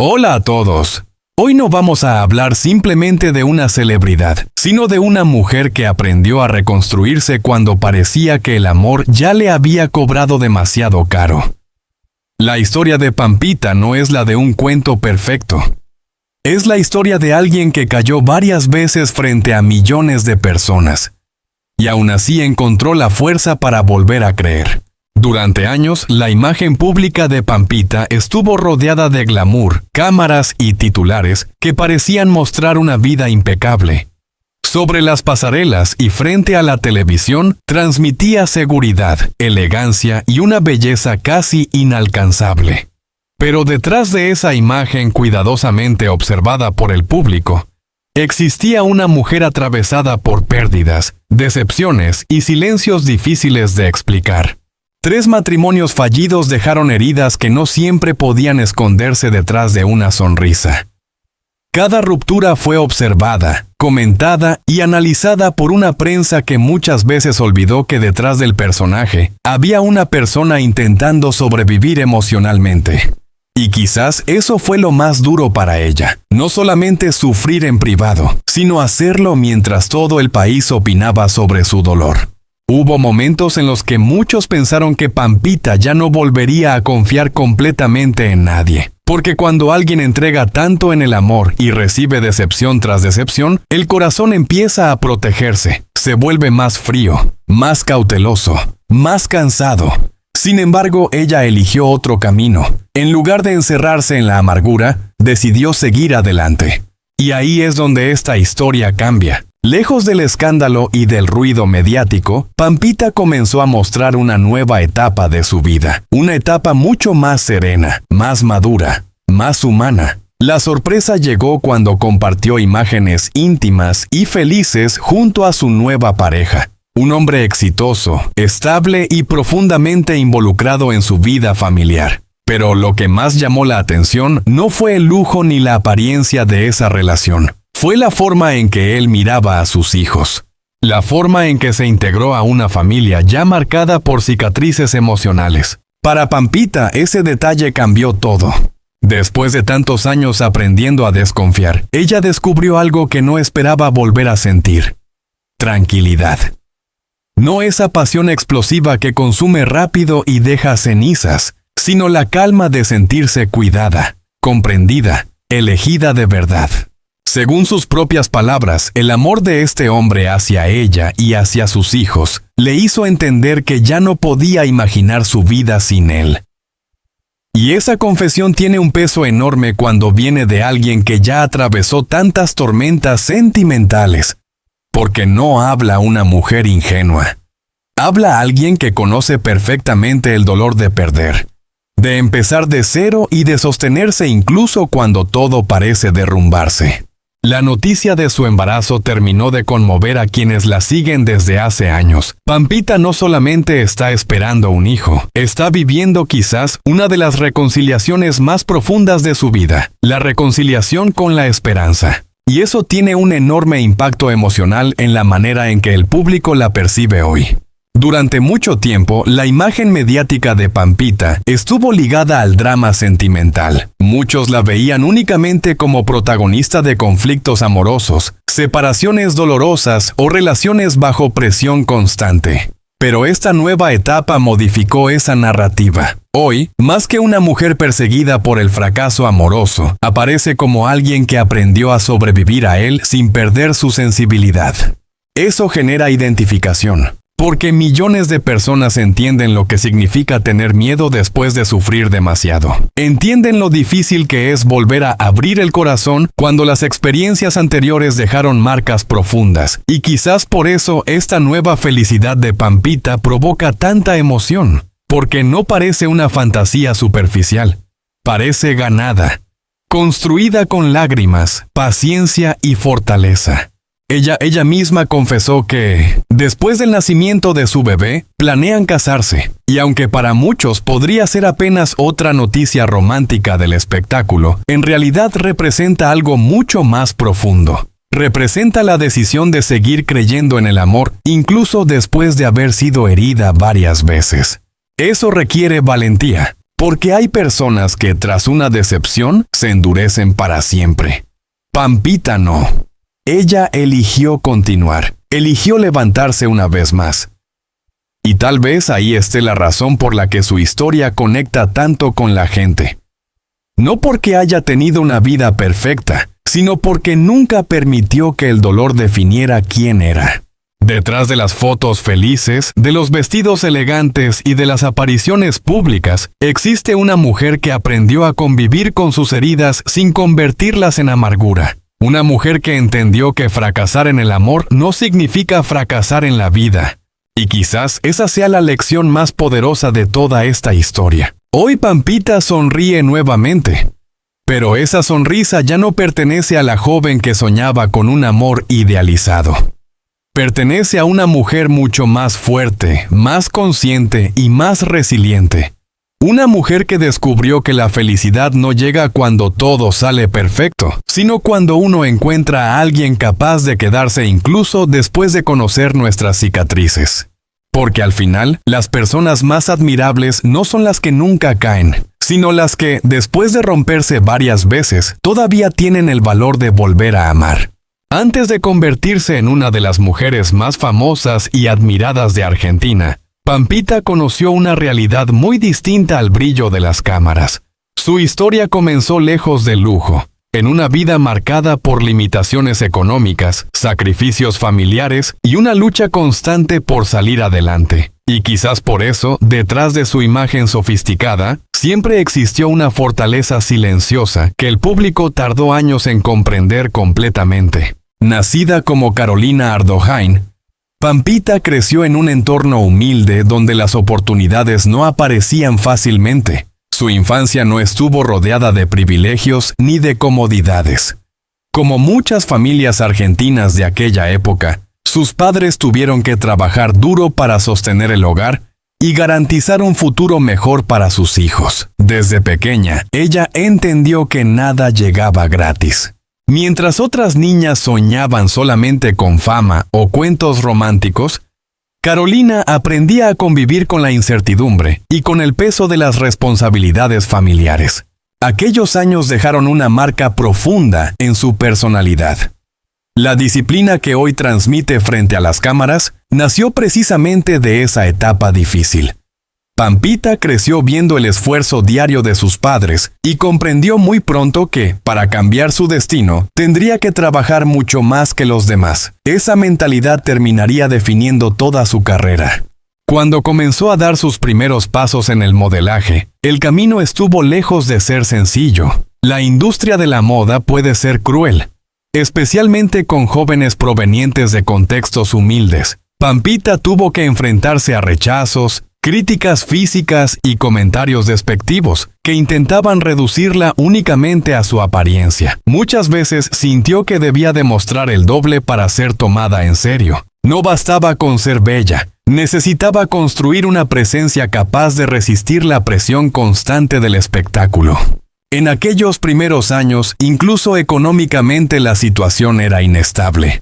Hola a todos. Hoy no vamos a hablar simplemente de una celebridad, sino de una mujer que aprendió a reconstruirse cuando parecía que el amor ya le había cobrado demasiado caro. La historia de Pampita no es la de un cuento perfecto. Es la historia de alguien que cayó varias veces frente a millones de personas, y aún así encontró la fuerza para volver a creer. Durante años, la imagen pública de Pampita estuvo rodeada de glamour, cámaras y titulares que parecían mostrar una vida impecable. Sobre las pasarelas y frente a la televisión, transmitía seguridad, elegancia y una belleza casi inalcanzable. Pero detrás de esa imagen cuidadosamente observada por el público, existía una mujer atravesada por pérdidas, decepciones y silencios difíciles de explicar. 3 matrimonios fallidos dejaron heridas que no siempre podían esconderse detrás de una sonrisa. Cada ruptura fue observada, comentada y analizada por una prensa que muchas veces olvidó que detrás del personaje había una persona intentando sobrevivir emocionalmente. Y quizás eso fue lo más duro para ella, no solamente sufrir en privado, sino hacerlo mientras todo el país opinaba sobre su dolor. Hubo momentos en los que muchos pensaron que Pampita ya no volvería a confiar completamente en nadie. Porque cuando alguien entrega tanto en el amor y recibe decepción tras decepción, el corazón empieza a protegerse, se vuelve más frío, más cauteloso, más cansado. Sin embargo, ella eligió otro camino. En lugar de encerrarse en la amargura, decidió seguir adelante. Y ahí es donde esta historia cambia. Lejos del escándalo y del ruido mediático, Pampita comenzó a mostrar una nueva etapa de su vida. Una etapa mucho más serena, más madura, más humana. La sorpresa llegó cuando compartió imágenes íntimas y felices junto a su nueva pareja. Un hombre exitoso, estable y profundamente involucrado en su vida familiar. Pero lo que más llamó la atención no fue el lujo ni la apariencia de esa relación. Fue la forma en que él miraba a sus hijos. La forma en que se integró a una familia ya marcada por cicatrices emocionales. Para Pampita, ese detalle cambió todo. Después de tantos años aprendiendo a desconfiar, ella descubrió algo que no esperaba volver a sentir. Tranquilidad. No esa pasión explosiva que consume rápido y deja cenizas, sino la calma de sentirse cuidada, comprendida, elegida de verdad. Según sus propias palabras, el amor de este hombre hacia ella y hacia sus hijos le hizo entender que ya no podía imaginar su vida sin él. Y esa confesión tiene un peso enorme cuando viene de alguien que ya atravesó tantas tormentas sentimentales. Porque no habla una mujer ingenua. Habla alguien que conoce perfectamente el dolor de perder, de empezar de cero y de sostenerse incluso cuando todo parece derrumbarse. La noticia de su embarazo terminó de conmover a quienes la siguen desde hace años. Pampita no solamente está esperando un hijo, está viviendo quizás una de las reconciliaciones más profundas de su vida, la reconciliación con la esperanza. Y eso tiene un enorme impacto emocional en la manera en que el público la percibe hoy. Durante mucho tiempo, la imagen mediática de Pampita estuvo ligada al drama sentimental. Muchos la veían únicamente como protagonista de conflictos amorosos, separaciones dolorosas o relaciones bajo presión constante. Pero esta nueva etapa modificó esa narrativa. Hoy, más que una mujer perseguida por el fracaso amoroso, aparece como alguien que aprendió a sobrevivir a él sin perder su sensibilidad. Eso genera identificación. Porque millones de personas entienden lo que significa tener miedo después de sufrir demasiado. Entienden lo difícil que es volver a abrir el corazón cuando las experiencias anteriores dejaron marcas profundas. Y quizás por eso esta nueva felicidad de Pampita provoca tanta emoción. Porque no parece una fantasía superficial. Parece ganada. Construida con lágrimas, paciencia y fortaleza. Ella misma confesó que, después del nacimiento de su bebé, planean casarse. Y aunque para muchos podría ser apenas otra noticia romántica del espectáculo, en realidad representa algo mucho más profundo. Representa la decisión de seguir creyendo en el amor, incluso después de haber sido herida varias veces. Eso requiere valentía. Porque hay personas que tras una decepción se endurecen para siempre. Pampita no. Ella eligió continuar, eligió levantarse una vez más. Y tal vez ahí esté la razón por la que su historia conecta tanto con la gente. No porque haya tenido una vida perfecta, sino porque nunca permitió que el dolor definiera quién era. Detrás de las fotos felices, de los vestidos elegantes y de las apariciones públicas, existe una mujer que aprendió a convivir con sus heridas sin convertirlas en amargura. Una mujer que entendió que fracasar en el amor no significa fracasar en la vida. Y quizás esa sea la lección más poderosa de toda esta historia. Hoy Pampita sonríe nuevamente. Pero esa sonrisa ya no pertenece a la joven que soñaba con un amor idealizado. Pertenece a una mujer mucho más fuerte, más consciente y más resiliente. Una mujer que descubrió que la felicidad no llega cuando todo sale perfecto, sino cuando uno encuentra a alguien capaz de quedarse incluso después de conocer nuestras cicatrices. Porque al final, las personas más admirables no son las que nunca caen, sino las que, después de romperse varias veces, todavía tienen el valor de volver a amar. Antes de convertirse en una de las mujeres más famosas y admiradas de Argentina, Pampita conoció una realidad muy distinta al brillo de las cámaras. Su historia comenzó lejos del lujo, en una vida marcada por limitaciones económicas, sacrificios familiares y una lucha constante por salir adelante. Y quizás por eso, detrás de su imagen sofisticada, siempre existió una fortaleza silenciosa que el público tardó años en comprender completamente. Nacida como Carolina Ardohain, Pampita creció en un entorno humilde donde las oportunidades no aparecían fácilmente. Su infancia no estuvo rodeada de privilegios ni de comodidades. Como muchas familias argentinas de aquella época, sus padres tuvieron que trabajar duro para sostener el hogar y garantizar un futuro mejor para sus hijos. Desde pequeña, ella entendió que nada llegaba gratis. Mientras otras niñas soñaban solamente con fama o cuentos románticos, Carolina aprendía a convivir con la incertidumbre y con el peso de las responsabilidades familiares. Aquellos años dejaron una marca profunda en su personalidad. La disciplina que hoy transmite frente a las cámaras nació precisamente de esa etapa difícil. Pampita creció viendo el esfuerzo diario de sus padres y comprendió muy pronto que, para cambiar su destino, tendría que trabajar mucho más que los demás. Esa mentalidad terminaría definiendo toda su carrera. Cuando comenzó a dar sus primeros pasos en el modelaje, el camino estuvo lejos de ser sencillo. La industria de la moda puede ser cruel, especialmente con jóvenes provenientes de contextos humildes. Pampita tuvo que enfrentarse a rechazos, críticas físicas y comentarios despectivos que intentaban reducirla únicamente a su apariencia. Muchas veces sintió que debía demostrar el doble para ser tomada en serio. No bastaba con ser bella, necesitaba construir una presencia capaz de resistir la presión constante del espectáculo. En aquellos primeros años, incluso económicamente la situación era inestable.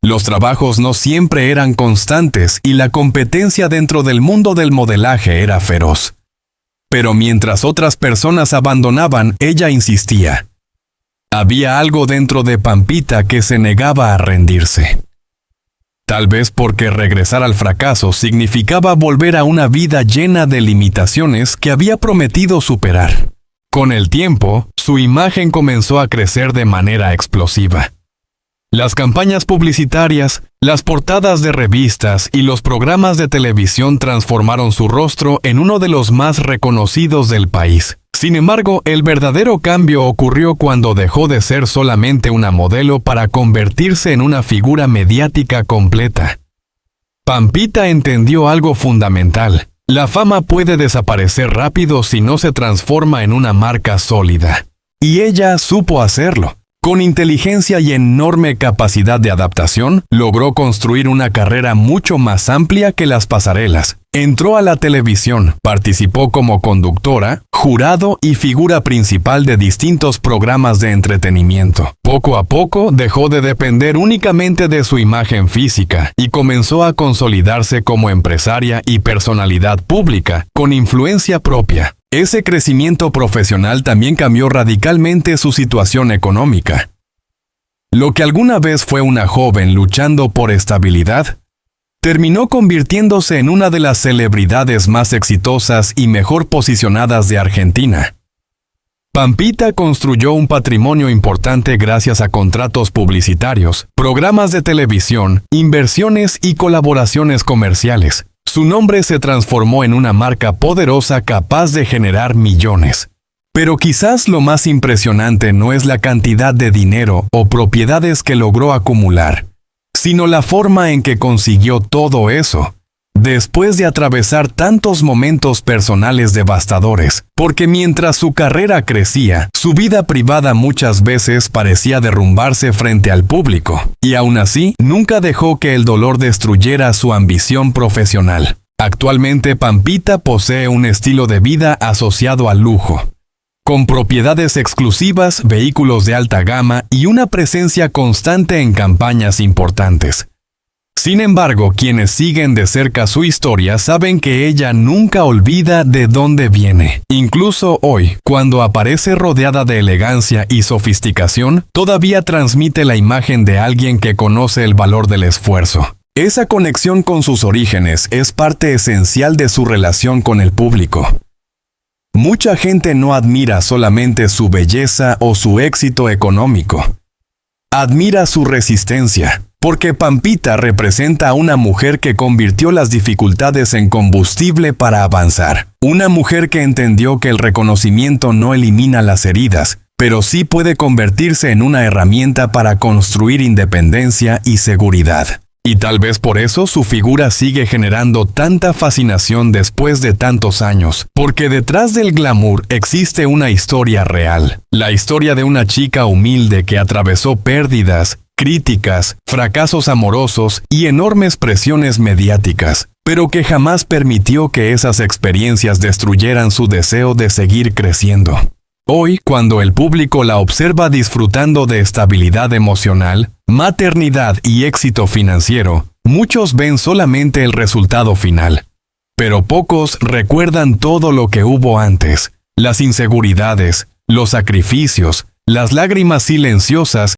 Los trabajos no siempre eran constantes y la competencia dentro del mundo del modelaje era feroz. Pero mientras otras personas abandonaban, ella insistía. Había algo dentro de Pampita que se negaba a rendirse. Tal vez porque regresar al fracaso significaba volver a una vida llena de limitaciones que había prometido superar. Con el tiempo, su imagen comenzó a crecer de manera explosiva. Las campañas publicitarias, las portadas de revistas y los programas de televisión transformaron su rostro en uno de los más reconocidos del país. Sin embargo, el verdadero cambio ocurrió cuando dejó de ser solamente una modelo para convertirse en una figura mediática completa. Pampita entendió algo fundamental. La fama puede desaparecer rápido si no se transforma en una marca sólida. Y ella supo hacerlo. Con inteligencia y enorme capacidad de adaptación, logró construir una carrera mucho más amplia que las pasarelas. Entró a la televisión, participó como conductora, jurado y figura principal de distintos programas de entretenimiento. Poco a poco dejó de depender únicamente de su imagen física y comenzó a consolidarse como empresaria y personalidad pública, con influencia propia. Ese crecimiento profesional también cambió radicalmente su situación económica. Lo que alguna vez fue una joven luchando por estabilidad, terminó convirtiéndose en una de las celebridades más exitosas y mejor posicionadas de Argentina. Pampita construyó un patrimonio importante gracias a contratos publicitarios, programas de televisión, inversiones y colaboraciones comerciales. Su nombre se transformó en una marca poderosa capaz de generar millones. Pero quizás lo más impresionante no es la cantidad de dinero o propiedades que logró acumular, sino la forma en que consiguió todo eso, después de atravesar tantos momentos personales devastadores, porque mientras su carrera crecía, su vida privada muchas veces parecía derrumbarse frente al público, y aún así nunca dejó que el dolor destruyera su ambición profesional. Actualmente Pampita posee un estilo de vida asociado al lujo, con propiedades exclusivas, vehículos de alta gama y una presencia constante en campañas importantes. Sin embargo, quienes siguen de cerca su historia saben que ella nunca olvida de dónde viene. Incluso hoy, cuando aparece rodeada de elegancia y sofisticación, todavía transmite la imagen de alguien que conoce el valor del esfuerzo. Esa conexión con sus orígenes es parte esencial de su relación con el público. Mucha gente no admira solamente su belleza o su éxito económico. Admira su resistencia, porque Pampita representa a una mujer que convirtió las dificultades en combustible para avanzar. Una mujer que entendió que el reconocimiento no elimina las heridas, pero sí puede convertirse en una herramienta para construir independencia y seguridad. Y tal vez por eso su figura sigue generando tanta fascinación después de tantos años, porque detrás del glamour existe una historia real. La historia de una chica humilde que atravesó pérdidas, críticas, fracasos amorosos y enormes presiones mediáticas, pero que jamás permitió que esas experiencias destruyeran su deseo de seguir creciendo. Hoy, cuando el público la observa disfrutando de estabilidad emocional, maternidad y éxito financiero, muchos ven solamente el resultado final. Pero pocos recuerdan todo lo que hubo antes, las inseguridades, los sacrificios, las lágrimas silenciosas